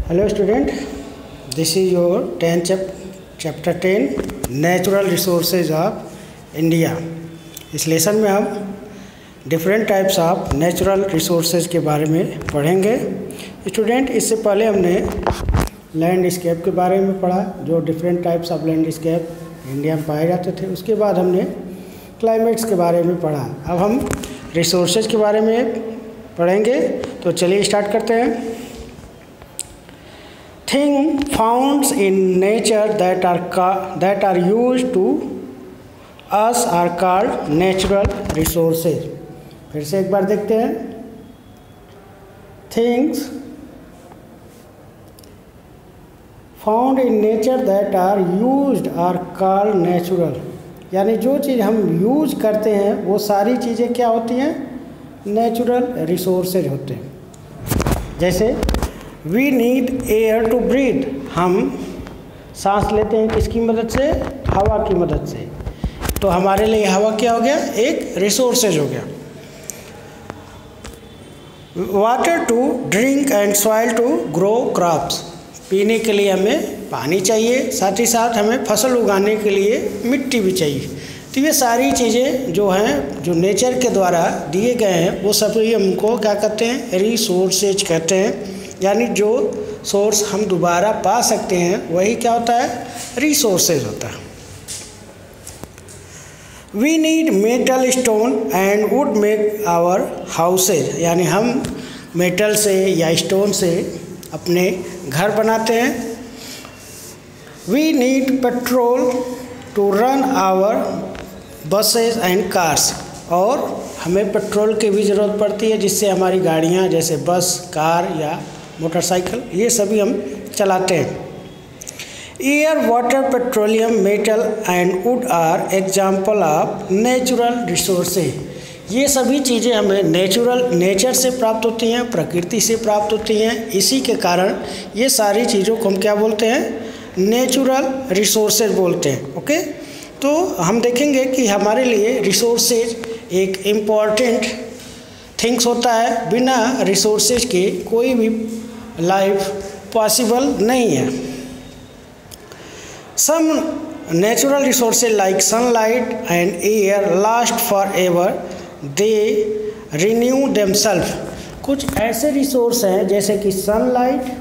Hello student, this is your 10th chapter 10 Natural Resources of India। इस lesson में हम different types of natural resources के बारे में पढ़ेंगे। स्टूडेंट, इससे पहले हमने लैंडस्केप के बारे में पढ़ा, जो different types of landscape India में पाए जाते थे। उसके बाद हमने क्लाइमेट्स के बारे में पढ़ा। अब हम रिसोर्सेज के बारे में पढ़ेंगे, तो चलिए स्टार्ट करते हैं। Things found in nature that are used to us are called natural resources। फिर से एक बार देखते हैं। Things found in nature that are used are called natural। यानी जो चीज़ हम यूज करते हैं वो सारी चीज़ें क्या होती हैं? नेचुरल रिसोर्सेज होते हैं। जैसे we need air to breathe, हम सांस लेते हैं किसकी मदद से? हवा की मदद से। तो हमारे लिए हवा क्या हो गया? एक रिसोर्सेज हो गया। Water to drink and soil to grow crops, पीने के लिए हमें पानी चाहिए, साथ ही साथ हमें फसल उगाने के लिए मिट्टी भी चाहिए। तो ये सारी चीज़ें जो हैं, जो नेचर के द्वारा दिए गए हैं, वो सभी हमको क्या कहते हैं? रिसोर्सेज कहते हैं। यानी जो सोर्स हम दोबारा पा सकते हैं वही क्या होता है? रिसोर्सेज होता है। We need metal, stone and wood make our houses, यानी हम मेटल से या स्टोन से अपने घर बनाते हैं। We need petrol to run our buses and cars, और हमें पेट्रोल की भी ज़रूरत पड़ती है जिससे हमारी गाड़ियाँ जैसे बस, कार या मोटरसाइकिल ये सभी हम चलाते हैं। Air, water, petroleum, metal and wood are example of natural resources. ये सभी चीज़ें हमें नेचर से प्राप्त होती हैं, प्रकृति से प्राप्त होती हैं। इसी के कारण ये सारी चीज़ों को हम क्या बोलते हैं? नेचुरल रिसोर्सेज बोलते हैं। ओके, तो हम देखेंगे कि हमारे लिए रिसोर्सेज एक इम्पॉर्टेंट थिंग्स होता है। बिना रिसोर्सेज के कोई भी लाइफ पॉसिबल नहीं है। Some natural resources like sunlight and air last for ever, they renew themself. कुछ ऐसे रिसोर्स हैं जैसे कि सनलाइट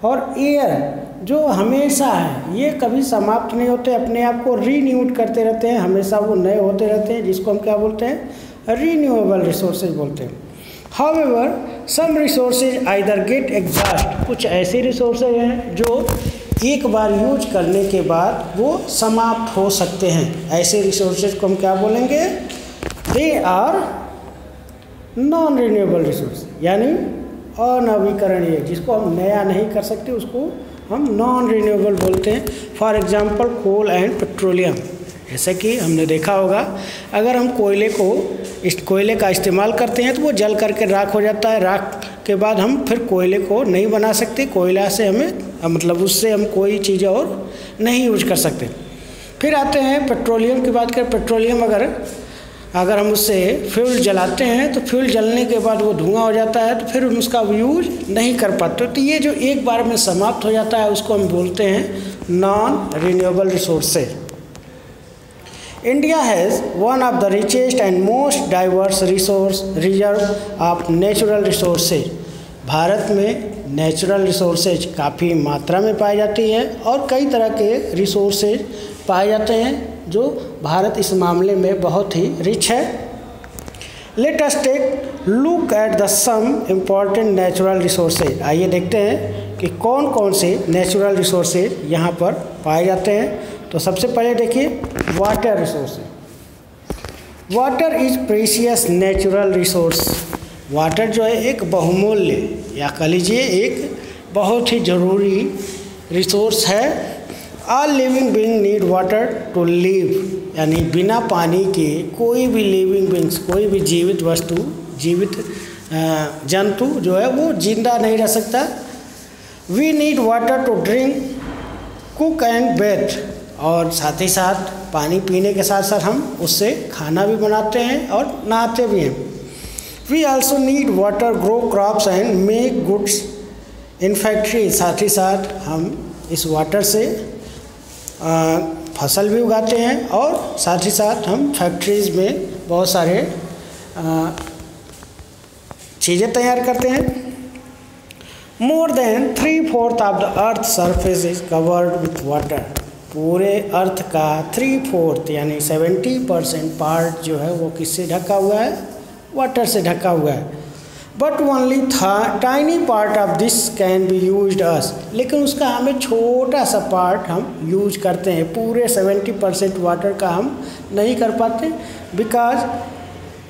और एयर जो हमेशा है, ये कभी समाप्त नहीं होते, अपने आप को रीन्यूड करते रहते हैं, हमेशा वो नए होते रहते हैं, जिसको हम क्या बोलते हैं? रीन्यूएबल रिसोर्सेज बोलते हैं। However some resources either get exhaust, कुछ ऐसे रिसोर्सेज हैं जो एक बार यूज करने के बाद वो समाप्त हो सकते हैं। ऐसे रिसोर्सेज को हम क्या बोलेंगे? They are non renewable resource, यानी अनवीकरणीय, जिसको हम नया नहीं कर सकते उसको हम नॉन रिन्यूएबल बोलते हैं। For example coal and petroleum. जैसे कि हमने देखा होगा, अगर हम कोयले का इस्तेमाल करते हैं तो वो जल करके राख हो जाता है। राख के बाद हम फिर कोयले को नहीं बना सकते, कोयला से हमें उससे हम कोई चीज़ और नहीं यूज कर सकते। फिर आते हैं पेट्रोलियम की बात करें। पेट्रोलियम अगर हम उससे फ्यूल जलाते हैं तो फ्यूल जलने के बाद वो धुआं हो जाता है, तो फिर हम उसका यूज नहीं कर पाते। तो ये जो एक बार में समाप्त हो जाता है उसको हम बोलते हैं non renewable resources. India has one of the richest and most diverse reserve of natural resources. Bharat में नेचुरल रिसोर्सेज काफ़ी मात्रा में पाई जाती है और कई तरह के रिसोर्सेज पाए जाते हैं, जो भारत इस मामले में बहुत ही रिच है। Let us take look at the some important natural resources. आइए देखते हैं कि कौन कौन से नेचुरल रिसोर्सेज यहाँ पर पाए जाते हैं। तो सबसे पहले देखिए water resources. Water is precious natural resource. Water जो है एक बहुमूल्य या कह लीजिए एक बहुत ही ज़रूरी रिसोर्स है। All living being need water to live, यानी बिना पानी के कोई भी लिविंग बीइंग्स, कोई भी जीवित वस्तु, जीवित जंतु जो है वो जिंदा नहीं रह सकता। We need water to drink, cook and bathe, और साथ ही साथ पानी पीने के साथ साथ हम उससे खाना भी बनाते हैं और नहाते भी हैं। We also need water grow crops and make goods in factory. साथ ही साथ हम इस वाटर से फसल भी उगाते हैं और साथ ही साथ हम फैक्ट्रीज में बहुत सारे चीज़ें तैयार करते हैं। More than 3/4 of the earth surface is covered with water. पूरे अर्थ का 3/4 यानी 70% पार्ट जो है वो किससे ढका हुआ है? वाटर से ढका हुआ है। But only tiny part of this can be used us. लेकिन उसका हमें छोटा सा पार्ट हम यूज करते हैं, पूरे 70% वाटर का हम नहीं कर पाते। बिकॉज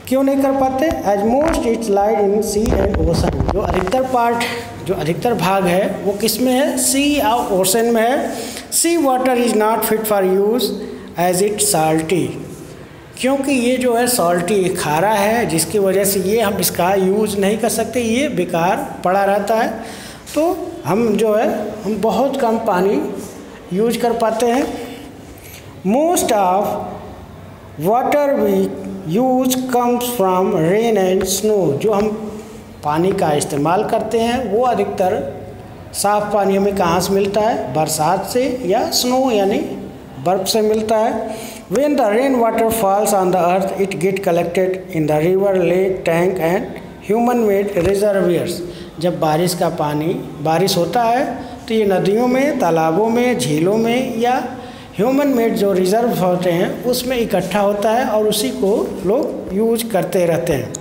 क्यों नहीं कर पाते? As most its laid in sea and ocean. जो अधिकतर पार्ट, जो अधिकतर भाग है वो किस में है? सी और ओशन में है। Sea water is not fit for use as it salty. क्योंकि ये जो है सॉल्टी खारा है, जिसकी वजह से ये हम इसका यूज़ नहीं कर सकते, ये बेकार पड़ा रहता है। तो हम जो है हम बहुत कम पानी यूज कर पाते हैं। Most of water we use comes from rain and snow. जो हम पानी का इस्तेमाल करते हैं वो अधिकतर साफ़ पानी हमें कहाँ से मिलता है? बरसात से या स्नो यानी बर्फ़ से मिलता है। When the rain water falls on the earth, it get collected in the river, lake, tank and human-made reservoirs. जब बारिश का पानी बारिश होता है तो ये नदियों में, तालाबों में, झीलों में या ह्यूमन मेड जो रिजर्व होते हैं उसमें इकट्ठा होता है और उसी को लोग यूज करते रहते हैं।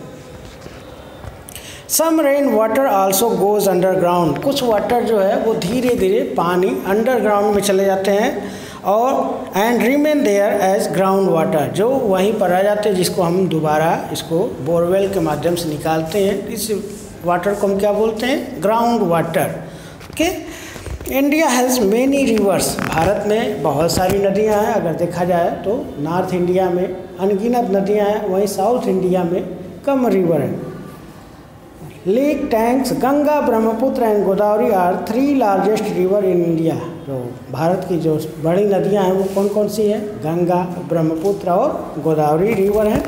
Some rain water also goes underground. कुछ वाटर जो है वो धीरे धीरे पानी अंडरग्राउंड में चले जाते हैं और and remain there as ground water, जो वहीं पर रह जाते हैं, जिसको हम दोबारा इसको बोरवेल के माध्यम से निकालते हैं। इस वाटर को हम क्या बोलते हैं? Ground water. Okay. India has many reverse. Bharat में बहुत सारी नदियां हैं। अगर देखा जाए तो नॉर्थ इंडिया में अनगिनत नदियां हैं, वहीं साउथ इंडिया में कम रिवर हैं। Lake, tanks, Ganga, Brahmaputra and Godavari are 3 largest river in India. जो भारत की जो बड़ी नदियां हैं वो कौन कौन सी हैं? गंगा, ब्रह्मपुत्र और गोदावरी रिवर हैं।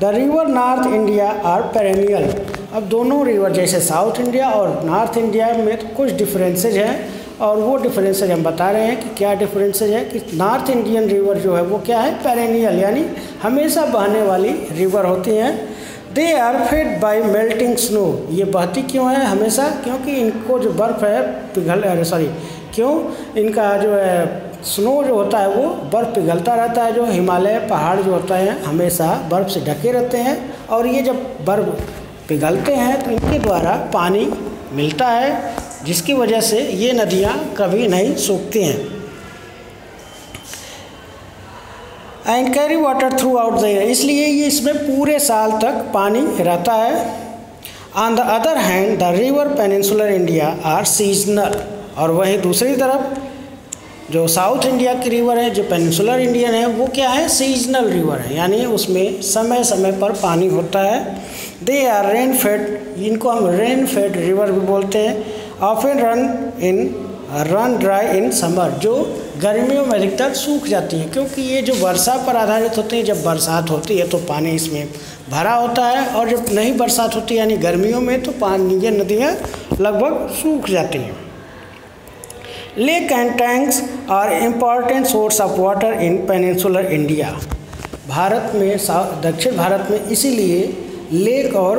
The river north India are perennial. अब दोनों रिवर जैसे साउथ इंडिया और नॉर्थ इंडिया में तो कुछ डिफरेंसेज हैं और वो डिफरेंसेज हम बता रहे हैं कि क्या डिफरेंसेज है। कि नॉर्थ इंडियन रिवर जो है वो क्या है? पेरेनियल यानी हमेशा बहने वाली रिवर होती हैं। They are fed by melting snow. ये बहती क्यों है हमेशा? क्योंकि इनको जो बर्फ़ है क्यों इनका जो है स्नो जो होता है वो बर्फ़ पिघलता रहता है। जो हिमालय पहाड़ जो होता है हमेशा बर्फ़ से ढके रहते हैं और ये जब बर्फ़ पिघलते हैं तो इनके द्वारा पानी मिलता है, जिसकी वजह से ये नदियाँ कभी नहीं सूखती हैं। And carry water throughout the year. इसलिए ये इसमें पूरे साल तक पानी रहता है। On the other hand the river peninsular India are seasonal. और वहीं दूसरी तरफ जो साउथ इंडिया की रिवर है, जो पेनिनसुलर इंडियन है, वो क्या है? सीजनल रिवर है, यानी उसमें समय समय पर पानी होता है। They are rain fed. इनको हम रेन फेड रिवर भी बोलते हैं। Often run dry in summer. जो गर्मियों में अधिकतर सूख जाती हैं, क्योंकि ये जो वर्षा पर आधारित होती है। जब बरसात होती है तो पानी इसमें भरा होता है और जब नहीं बरसात होती यानी गर्मियों में तो पानी, ये नदियाँ लगभग सूख जाती हैं। Lake and tanks are important source of water in peninsular India. Bharat में, दक्षिण भारत में इसीलिए लेक और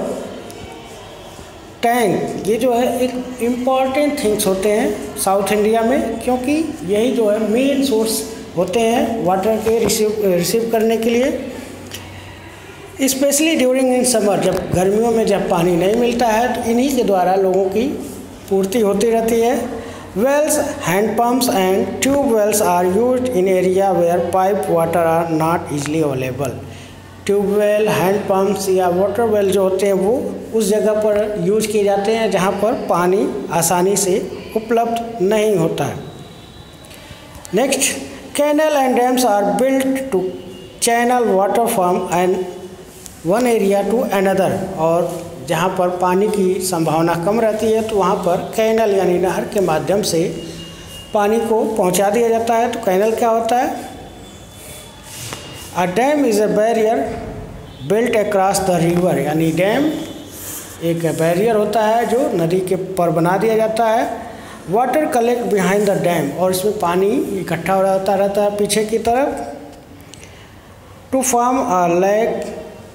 टैंक ये जो है एक इम्पॉर्टेंट थिंग्स होते हैं साउथ इंडिया में, क्योंकि यही जो है मेन सोर्स होते हैं वाटर के रिसीव करने के लिए। स्पेशली ड्यूरिंग इन समर, जब गर्मियों में जब पानी नहीं मिलता है तो इन्हीं के द्वारा लोगों की पूर्ति होती रहती है। Wells, hand pumps and tube wells are used in area where pipe water are not easily available. Tube well, hand pumps या वाटर वेल जो होते हैं वो उस जगह पर यूज किए जाते हैं जहाँ पर पानी आसानी से उपलब्ध नहीं होता है। Next, canal and dams are built to channel water from one area to another. और जहाँ पर पानी की संभावना कम रहती है तो वहाँ पर कैनल यानी नहर के माध्यम से पानी को पहुँचा दिया जाता है। तो कैनल क्या होता है? A dam is a barrier built across the river, यानी डैम एक बैरियर होता है जो नदी के पर बना दिया जाता है। Water collect behind the dam, और इसमें पानी इकट्ठा होता रहता है पीछे की तरफ। To form a lake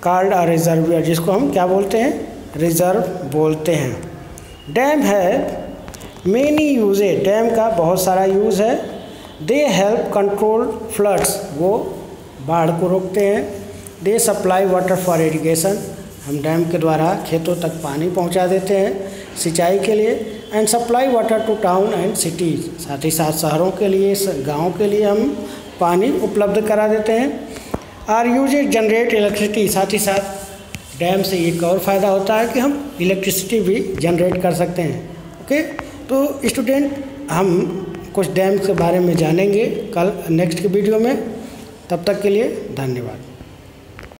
called a reservoir, जिसको हम क्या बोलते हैं, रिजर्व बोलते हैं। डैम है मेनी यूजेज, डैम का बहुत सारा यूज़ है। दे हेल्प कंट्रोल फ्लड्स, वो बाढ़ को रोकते हैं। दे सप्लाई वाटर फॉर इरिगेशन, हम डैम के द्वारा खेतों तक पानी पहुंचा देते हैं सिंचाई के लिए। And supply water to town and cities, साथ ही साथ शहरों के लिए, गाँव के लिए हम पानी उपलब्ध करा देते हैं। आर यूजेज जनरेट इलेक्ट्रिसिटी, साथ ही साथ डैम से एक और फ़ायदा होता है कि हम इलेक्ट्रिसिटी भी जनरेट कर सकते हैं। ओके, तो स्टूडेंट हम कुछ डैम के बारे में जानेंगे कल नेक्स्ट के वीडियो में। तब तक के लिए धन्यवाद।